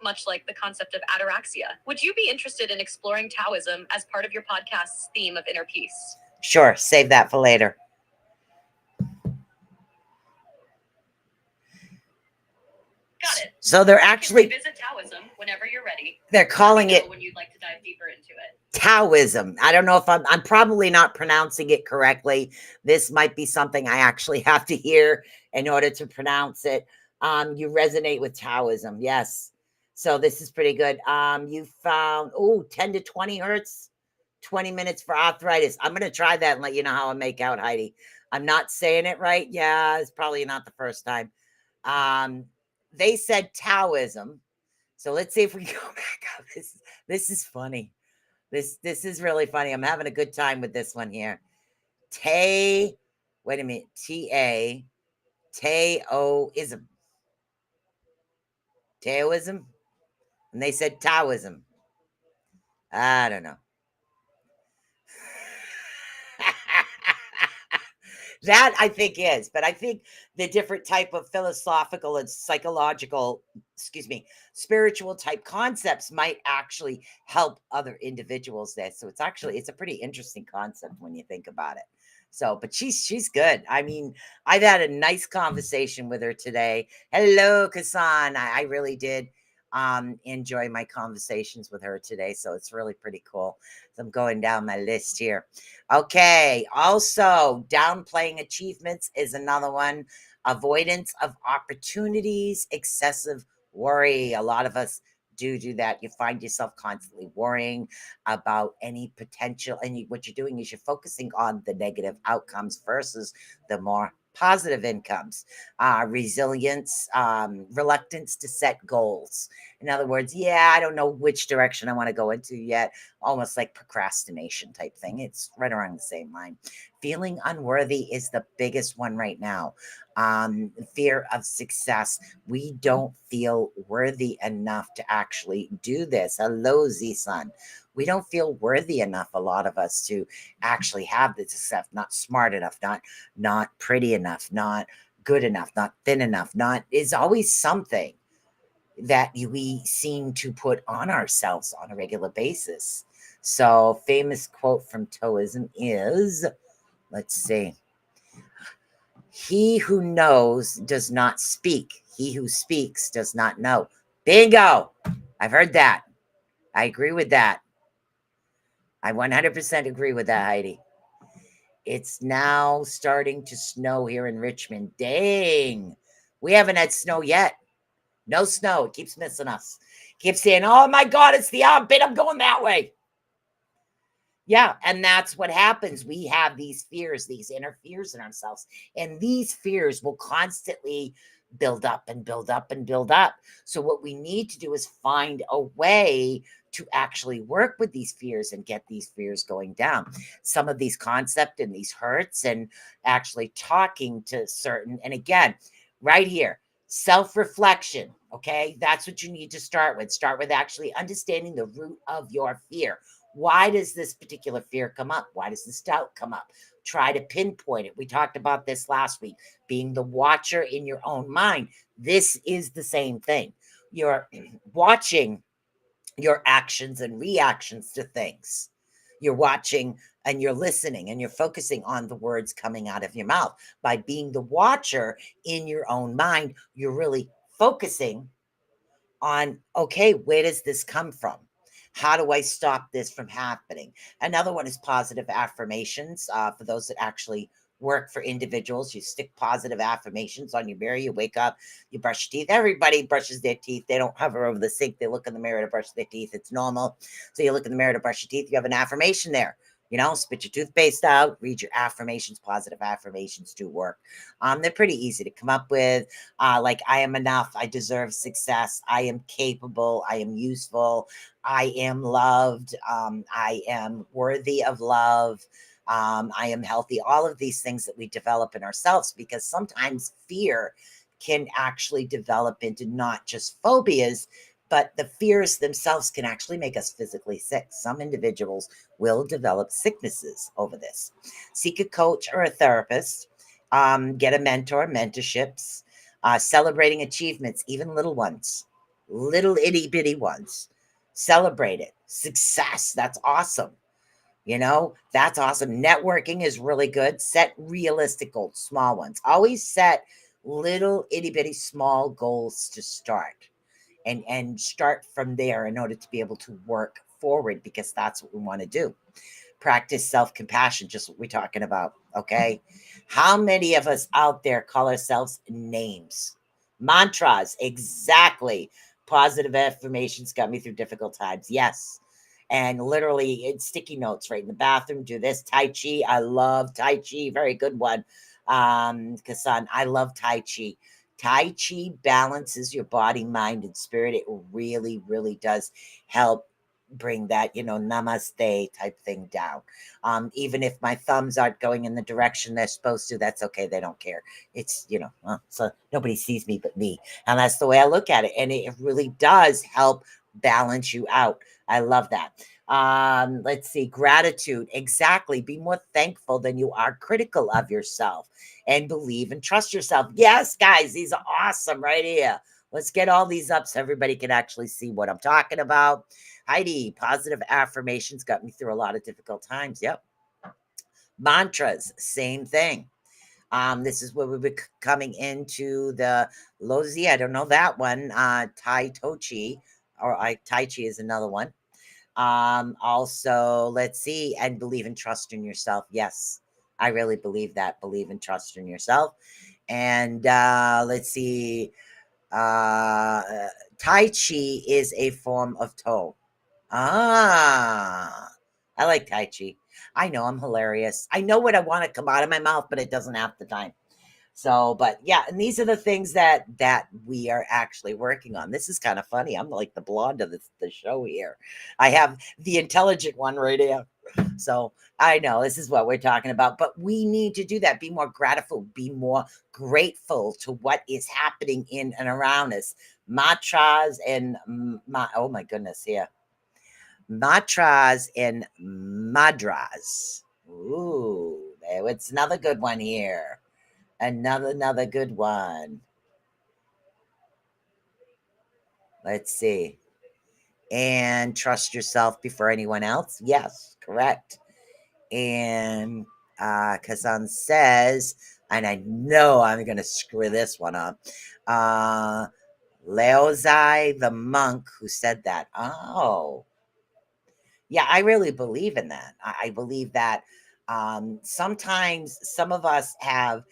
much like the concept of ataraxia. Would you be interested in exploring Taoism as part of your podcast's theme of inner peace? Sure, save that for later. Got it. So they're actually visit Taoism whenever you're ready. They're calling it when you'd like to dive deeper into it. Taoism. I don't know if I'm probably not pronouncing it correctly. This might be something I actually have to hear in order to pronounce it. You resonate with Taoism. Yes. So this is pretty good. You found 10 to 20 hertz, 20 minutes for arthritis. I'm going to try that and let you know how I make out, Heidi. I'm not saying it right. Yeah, it's probably not the first time. They said Taoism. So let's see if we go back up. This is funny. This is really funny. I'm having a good time with this one here. Wait a minute. Taoism. Taoism? And they said Taoism. I don't know. That I think is, but I think the different type of philosophical and psychological, spiritual type concepts might actually help other individuals there. So it's a pretty interesting concept when you think about it. So, but she's good. I mean, I've had a nice conversation with her today. Hello, Kasan. I really did enjoy my conversations with her today. So it's really pretty cool. So I'm going down my list here. Okay. Also, downplaying achievements is another one. Avoidance of opportunities, excessive worry. A lot of us do that. You find yourself constantly worrying about any potential, and what you're doing is you're focusing on the negative outcomes versus the more positive incomes. Resilience, reluctance to set goals. In other words, I don't know which direction I want to go into yet. Almost like procrastination type thing. It's right around the same line. Feeling unworthy is the biggest one right now. Fear of success. We don't feel worthy enough to actually do this. Hello, Z-Sun. We don't feel worthy enough, a lot of us, to actually have this success. Not smart enough, not pretty enough, not good enough, not thin enough, is always something that we seem to put on ourselves on a regular basis. So, famous quote from Taoism is, let's see, he who knows does not speak. He who speaks does not know. Bingo! I've heard that. I agree with that. I 100% agree with that, Heidi. It's now starting to snow here in Richmond. Dang. We haven't had snow yet. No snow. It keeps missing us. Keeps saying, oh my God, it's the armpit. I'm going that way. Yeah, and that's what happens. We have these fears, these inner fears in ourselves. And these fears will constantly build up and build up and build up. So what we need to do is find a way to actually work with these fears and get these fears going down. Some of these concepts and these hurts and actually talking to certain, and again, right here, self-reflection. Okay, that's what you need to start with. Start with actually understanding the root of your fear. Why does this particular fear come up? Why does this doubt come up? Try to pinpoint it. We talked about this last week, being the watcher in your own mind. This is the same thing. You're watching your actions and reactions to things. You're watching and you're listening and you're focusing on the words coming out of your mouth. By being the watcher in your own mind, you're really focusing on, okay, where does this come from? How do I stop this from happening? Another one is positive affirmations. For those that actually work for individuals, you stick positive affirmations on your mirror. You wake up, you brush your teeth. Everybody brushes their teeth. They don't hover over the sink. They look in the mirror to brush their teeth. It's normal. So you look in the mirror to brush your teeth. You have an affirmation there. Spit your toothpaste out, read your affirmations. Positive affirmations do work. They're pretty easy to come up with. Like, I am enough, I deserve success, I am capable, I am useful, I am loved, I am worthy of love, I am healthy. All of these things that we develop in ourselves, because sometimes fear can actually develop into not just phobias, but the fears themselves can actually make us physically sick. Some individuals will develop sicknesses over this. Seek a coach or a therapist. Get a mentor, mentorships, celebrating achievements, even little ones, little itty bitty ones. Celebrate it. Success. That's awesome. That's awesome. Networking is really good. Set realistic goals, small ones. Always set little itty bitty small goals to start, and start from there in order to be able to work forward, because that's what we want to do. Practice self-compassion, just what we're talking about. Okay, how many of us out there call ourselves names, mantras? Exactly. Positive affirmations got me through difficult times. Yes. And literally it's sticky notes right in the bathroom. Do this. Tai Chi, I love Tai Chi. Very good one. Kasan, I love Tai Chi. Tai Chi balances your body, mind, and spirit. It really, really does help bring that, namaste type thing down. Even if my thumbs aren't going in the direction they're supposed to, that's okay. They don't care. It's, so nobody sees me but me. And that's the way I look at it. And it really does help balance you out. I love that. Let's see. Gratitude. Exactly. Be more thankful than you are critical of yourself, and believe and trust yourself. Yes, guys, these are awesome right here. Let's get all these up so everybody can actually see what I'm talking about. Heidi, positive affirmations got me through a lot of difficult times. Yep. Mantras, same thing. This is where we're coming into the Lozi. I don't know that one. Tai Tochi, or Tai Chi is another one. Also, let's see, and believe and trust in yourself. Yes, I really believe that. Believe and trust in yourself. And let's see. Tai Chi is a form of toe. I like Tai Chi. I know I'm hilarious. I know what I want to come out of my mouth, but it doesn't half the time. So, but yeah, and these are the things that we are actually working on. This is kind of funny. I'm like the blonde of the show here. I have the intelligent one right here. So I know this is what we're talking about, but we need to do that. Be more grateful, be more grateful to what is happening in and around us. Mantras and oh my goodness, here. Matras and madras. Ooh, it's another good one here. Another good one. Let's see. And trust yourself before anyone else. Yes, correct. And Kazan says, and I know I'm going to screw this one up. Laozai, the monk who said that. Oh, yeah, I really believe in that. I believe that sometimes some of us have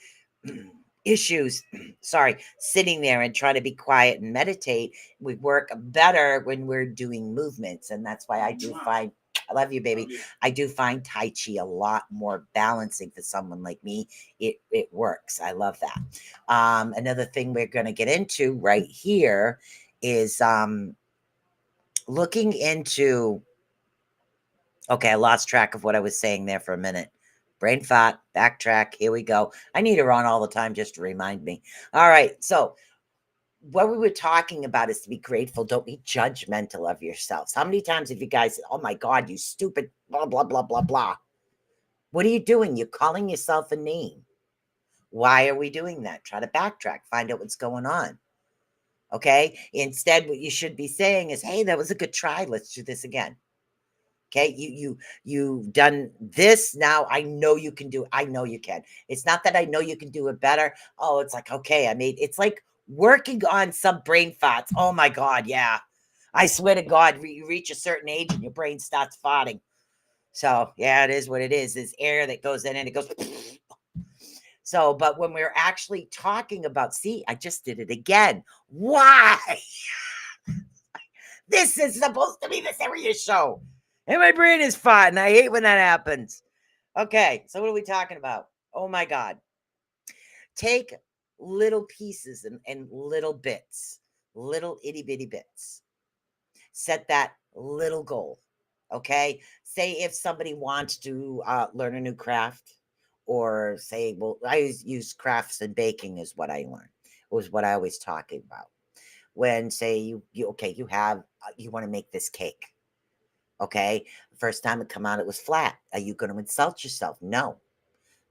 issues, sorry, sitting there and trying to be quiet and meditate. We work better when we're doing movements. And that's why I do find I love you, baby. I do find Tai Chi a lot more balancing for someone like me. It works. I love that. Another thing we're going to get into right here is looking into. Okay, I lost track of what I was saying there for a minute. Brain fart, backtrack. Here we go. I need her on all the time just to remind me. All right, so what we were talking about is to be grateful. Don't be judgmental of yourselves. How many times have you guys said, oh my God, you stupid, blah, blah, blah, blah, blah? What are you doing? You're calling yourself a name. Why are we doing that? Try to backtrack, find out what's going on. Okay. Instead, what you should be saying is, hey, that was a good try. Let's do this again. Okay, you've done this. Now I know you can do it. I know you can. It's not that I know you can do it better. Oh, it's like, okay, it's like working on some brain farts. Oh my God, yeah. I swear to God, you reach a certain age and your brain starts farting. So yeah, it is what it is. There's air that goes in and it goes. So, but when we're actually talking about, see, I just did it again. Why? This is supposed to be the serious show. And my brain is fine. And I hate when that happens. Okay, so what are we talking about? Oh my God. Take little pieces and little bits, little itty bitty bits. Set that little goal. Okay. Say if somebody wants to learn a new craft, or say, well, I use crafts and baking is what I learned. It was what I was talking about. When say you want to make this cake. Okay. First time it come out, it was flat. Are you going to insult yourself? No.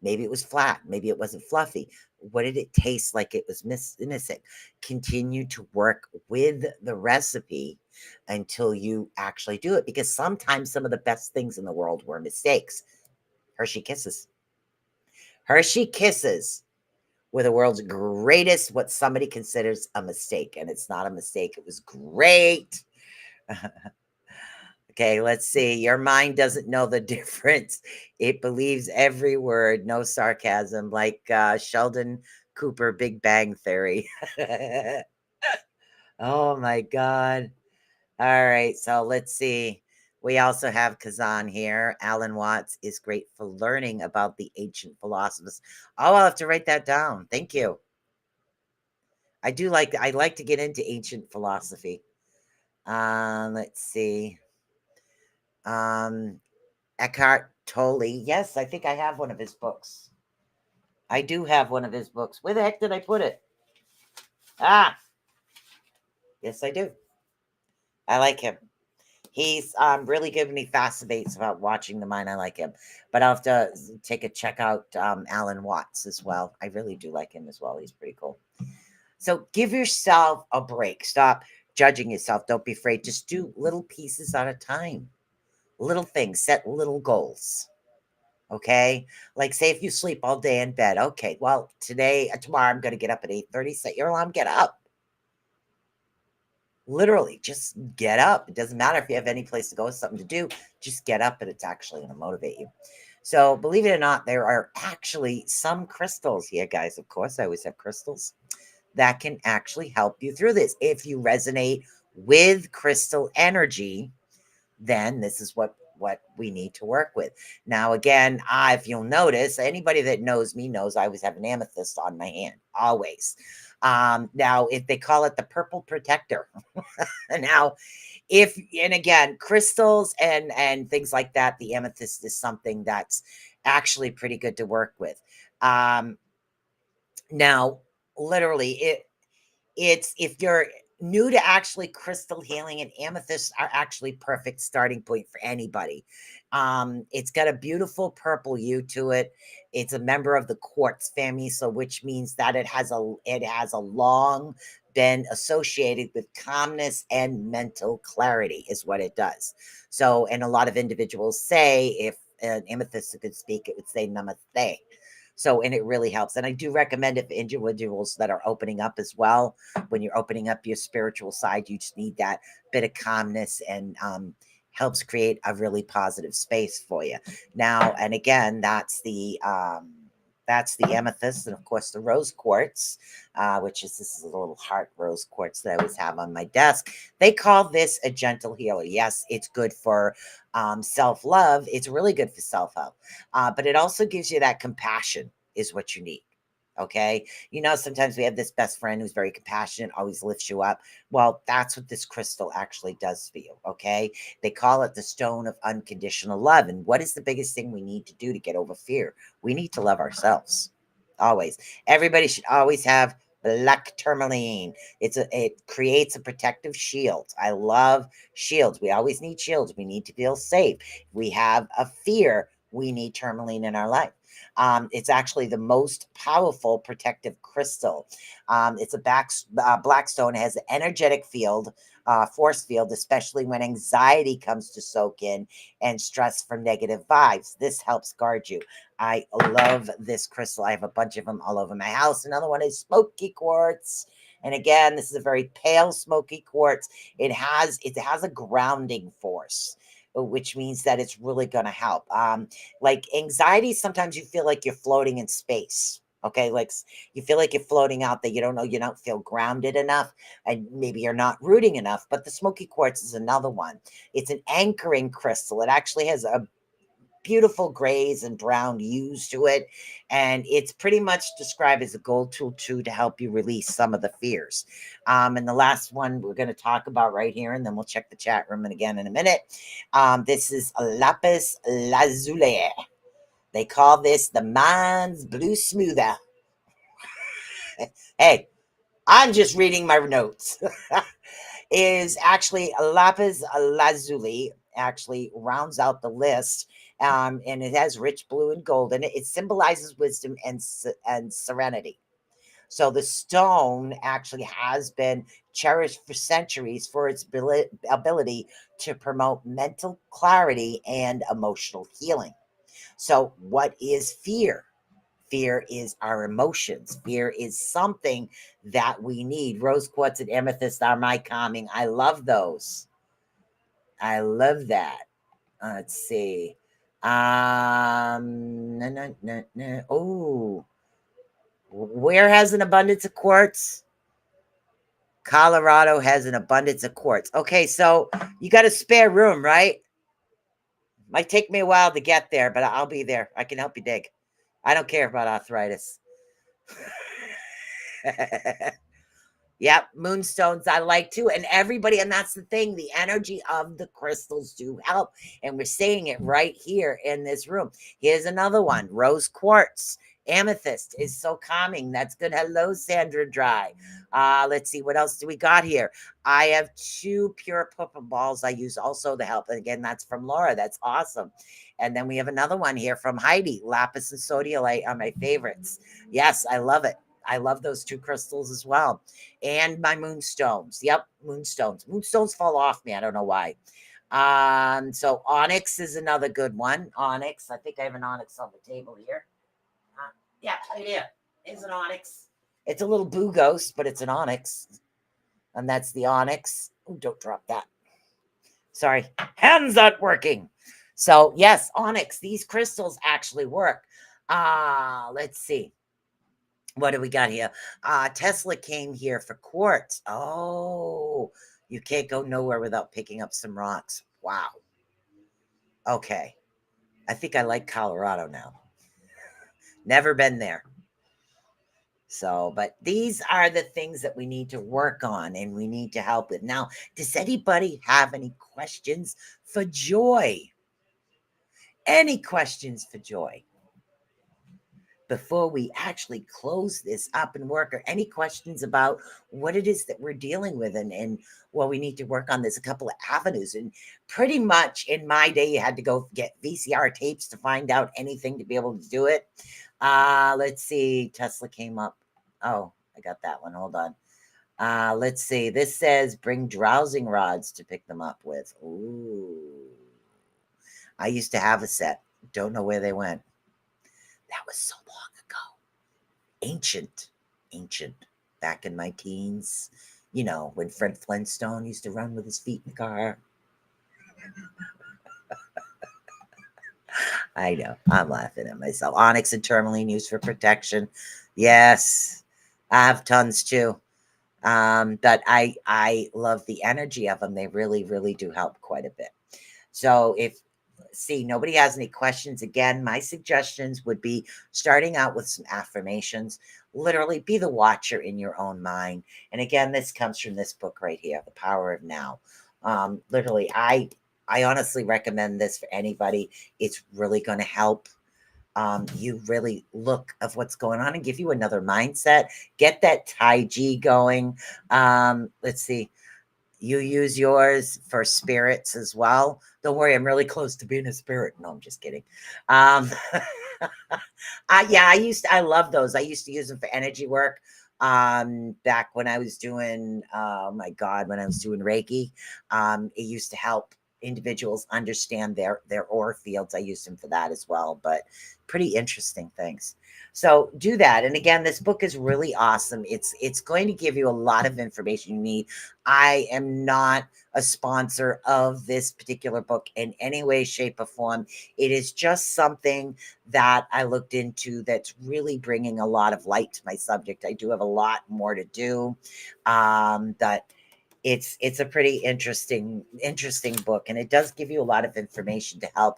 Maybe it was flat. Maybe it wasn't fluffy. What did it taste like it was missing? Continue to work with the recipe until you actually do it. Because sometimes some of the best things in the world were mistakes. Hershey Kisses. Hershey Kisses were the world's greatest, what somebody considers a mistake. And it's not a mistake. It was great. Okay, let's see. Your mind doesn't know the difference. It believes every word, no sarcasm, like Sheldon Cooper, Big Bang Theory. Oh my God. All right, so let's see. We also have Kazan here. Alan Watts is great for learning about the ancient philosophers. Oh, I'll have to write that down. Thank you. I like to get into ancient philosophy. Let's see. Eckhart Tolle. Yes, I think I have one of his books. I do have one of his books. Where the heck did I put it? Ah, yes, I do. I like him. He's really giving me fascinates about watching the mind. I like him. But I'll have to check out Alan Watts as well. I really do like him as well. He's pretty cool. So give yourself a break. Stop judging yourself. Don't be afraid. Just do little pieces at a time. Little things. Set little goals. Okay. Like say if you sleep all day in bed. Okay. Well, tomorrow I'm going to get up at 8:30. Set your alarm. Get up. Literally, just get up. It doesn't matter if you have any place to go, something to do. Just get up and it's actually going to motivate you. So believe it or not, there are actually some crystals here, guys. Of course, I always have crystals that can actually help you through this. If you resonate with crystal energy, then this is what we need to work with. Now, again, if you'll notice, anybody that knows me knows I always have an amethyst on my hand, always. Now, if they call it the purple protector. Now, and again, crystals and things like that, the amethyst is something that's actually pretty good to work with. Now, literally, it's if you're new to actually crystal healing, and amethysts are actually perfect starting point for anybody. It's got a beautiful purple hue to it. It's a member of the quartz family, so which means that it has a long been associated with calmness and mental clarity is what it does. So, and a lot of individuals say if an amethyst could speak, it would say namaste. So, and it really helps. And I do recommend it for individuals that are opening up as well. When you're opening up your spiritual side, you just need that bit of calmness and helps create a really positive space for you. Now, and again, that's the That's the amethyst, and of course the rose quartz, this is a little heart rose quartz that I always have on my desk. They call this a gentle healer. Yes, it's good for self-love. It's really good for self-help, but it also gives you that compassion is what you need. Okay. Sometimes we have this best friend who's very compassionate, always lifts you up. Well, that's what this crystal actually does for you. Okay. They call it the stone of unconditional love. And what is the biggest thing we need to do to get over fear? We need to love ourselves. Always. Everybody should always have black tourmaline. It creates a protective shield. I love shields. We always need shields. We need to feel safe. If we have a fear, we need tourmaline in our life. It's actually the most powerful protective crystal. It's a black stone. It has an energetic field, force field, especially when anxiety comes to soak in and stress from negative vibes. This helps guard you. I love this crystal. I have a bunch of them all over my house. Another one is smoky quartz. And again, this is a very pale smoky quartz. It has a grounding force, which means that it's really going to help. Like anxiety, sometimes you feel like you're floating in space. Okay, like you feel like you're floating out there. You don't feel grounded enough, and maybe you're not rooting enough. But the smoky quartz is another one. It's an anchoring crystal. It actually has a beautiful grays and brown hues to it, and it's pretty much described as a gold tool too to help you release some of the fears. And the last one we're going to talk about right here, and then we'll check the chat room again in a minute. This is lapis lazuli. They call this the mind's blue smoother. Hey, I'm just reading my notes. Is actually lapis lazuli, actually rounds out the list. And it has rich blue and gold in it. It symbolizes wisdom and serenity. So the stone actually has been cherished for centuries for its ability to promote mental clarity and emotional healing. So what is fear? Fear is our emotions. Fear is something that we need. Rose quartz and amethyst are my calming. I love those. I love that. Let's see. Oh, where has an abundance of quartz? Colorado has an abundance of quartz. Okay, so you got a spare room, right? Might take me a while to get there, but I'll be there. I can help you dig. I don't care about arthritis. Yep, moonstones I like too. And everybody, and that's the thing, the energy of the crystals do help. And we're saying it right here in this room. Here's another one, rose quartz. Amethyst is so calming. That's good. Hello, Sandra Dry. Let's see, what else do we got here? I have 2 pure purple balls I use also to help. And again, that's from Laura. That's awesome. And then we have another one here from Heidi. Lapis and sodalite are my favorites. Yes, I love it. I love those 2 crystals as well. And my moonstones. Yep, moonstones. Moonstones fall off me. I don't know why. So onyx is another good one. Onyx. I think I have an onyx on the table here. Yeah, right here is an onyx. It's a little boo ghost, but it's an onyx. And that's the onyx. Ooh, don't drop that. Sorry. Hands not working. So yes, onyx. These crystals actually work. Let's see. What do we got here? Tesla came here for quartz. Oh, you can't go nowhere without picking up some rocks. Wow. Okay. I think I like Colorado now. Never been there. So, but these are the things that we need to work on and we need to help with. Now, does anybody have any questions for Joy? Any questions for Joy? Before we actually close this up and work, or any questions about what it is that we're dealing with and well, we need to work on. There's a couple of avenues, and pretty much in my day you had to go get VCR tapes to find out anything to be able to do it. Let's see, Tesla came up. Oh, I got that one. Hold on. Let's see, this says bring dowsing rods to pick them up with. Ooh, I used to have a set, don't know where they went. That was so long ago. Ancient. Back in my teens. You know, when Fred Flintstone used to run with his feet in the car. I know. I'm laughing at myself. Onyx and tourmaline used for protection. Yes. I have tons too. But I love the energy of them. They really, really do help quite a bit. So if see nobody has any questions, again, my suggestions would be starting out with some affirmations. Literally be the watcher in your own mind. And again, this comes from this book right here, The Power of Now. Literally, I honestly recommend this for anybody. It's really going to help you really look of what's going on and give you another mindset. Get that Tai Chi going. Let's see. You use yours for spirits as well. Don't worry, I'm really close to being a spirit. No, I'm just kidding. Um, I love those. I used to use them for energy work. Back when I was doing, oh my God, when I was doing Reiki, it used to help individuals understand their aura fields. I used them for that as well, but pretty interesting things. So do that. And again, this book is really awesome. It's going to give you a lot of information you need. I am not a sponsor of this particular book in any way, shape, or form. It is just something that I looked into that's really bringing a lot of light to my subject. I do have a lot more to do. But it's a pretty interesting book, and it does give you a lot of information to help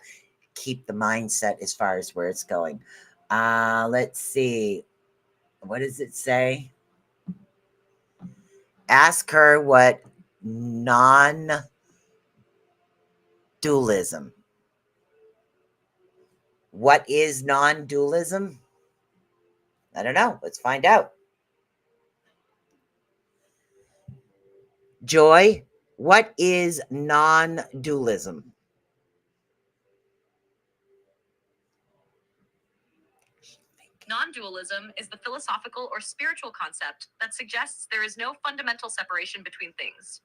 keep the mindset as far as where it's going. Let's see. What does it say? Ask her what non dualism. What is non dualism? I don't know. Let's find out. Joy, what is non dualism? Non dualism is the philosophical or spiritual concept that suggests there is no fundamental separation between things.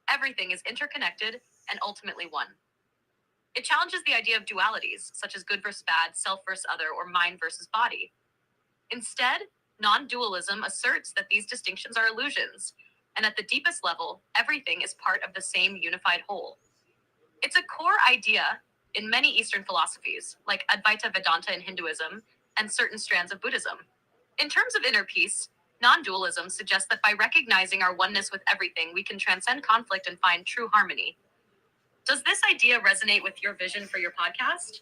Everything is interconnected and ultimately one. It challenges the idea of dualities, such as good versus bad, self versus other, or mind versus body. Instead, non dualism asserts that these distinctions are illusions, and at the deepest level, everything is part of the same unified whole. It's a core idea in many Eastern philosophies, like Advaita Vedanta in Hinduism and certain strands of Buddhism. In terms of inner peace, non dualism suggests that by recognizing our oneness with everything, we can transcend conflict and find true harmony. Does this idea resonate with your vision for your podcast?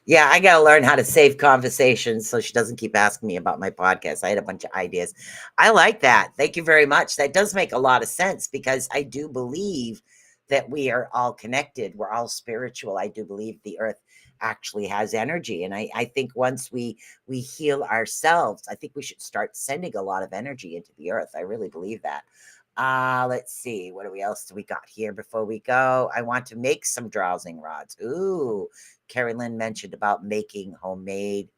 Yeah, I got to learn how to save conversations so she doesn't keep asking me about my podcast. I had a bunch of ideas. I like that. Thank you very much. That does make a lot of sense because I do believe that we are all connected. We're all spiritual. I do believe the earth actually has energy. And I think once we heal ourselves, I think we should start sending a lot of energy into the earth. I really believe that. Let's see. What else do we got here before we go? I want to make some dowsing rods. Ooh, Carrie Lynn mentioned about making homemade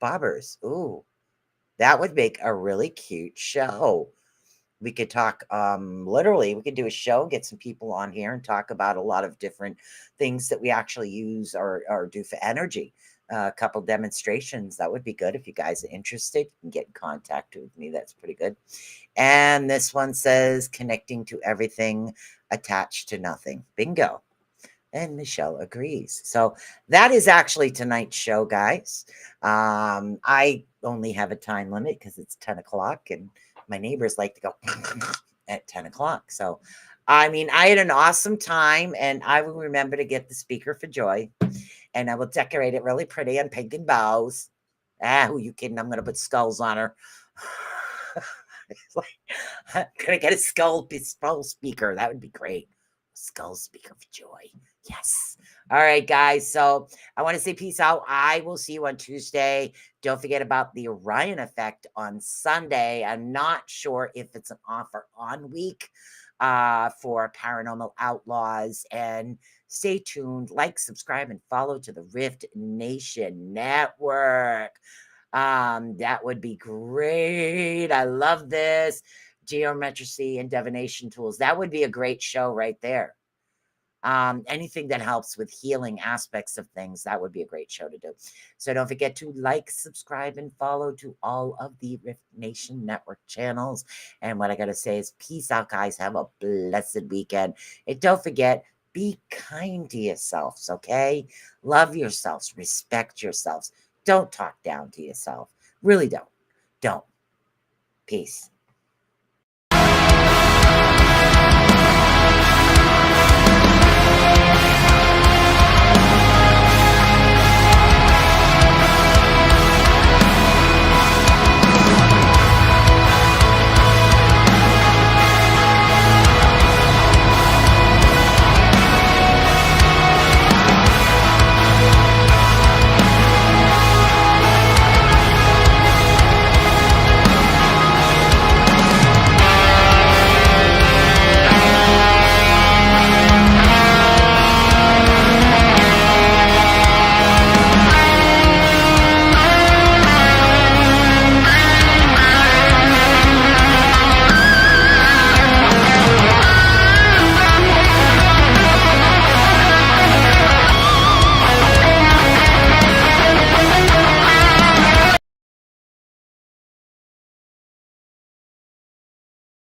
bobbers. Ooh, that would make a really cute show. We could talk, literally, we could do a show, get some people on here and talk about a lot of different things that we actually use or do for energy. A couple demonstrations. That would be good. If you guys are interested, you can get in contact with me. That's pretty good. And this one says connecting to everything, attached to nothing. Bingo. And Michelle agrees. So that is actually tonight's show, guys. I only have a time limit because it's 10 o'clock and my neighbors like to go at 10 o'clock. So, I mean, I had an awesome time and I will remember to get the speaker for Joy and I will decorate it really pretty on pink and bows. Who you kidding? I'm going to put skulls on her. I'm going to get a skull speaker. That would be great. Skull speaker for Joy. Yes. All right, guys. So I want to say peace out. I will see you on Tuesday. Don't forget about the Orion effect on Sunday. I'm not sure if it's an offer on week for Paranormal Outlaws. And stay tuned. Like, subscribe, and follow to the Rift Nation Network. That would be great. I love this. Geometry and divination tools. That would be a great show right there. Anything that helps with healing aspects of things, that would be a great show to do. So don't forget to like, subscribe, and follow to all of the Rift Nation Network channels. And what I got to say is peace out, guys. Have a blessed weekend. And don't forget, Be kind to yourselves, okay? Love yourselves, respect yourselves. Don't talk down to yourself. Really don't. Don't. Peace.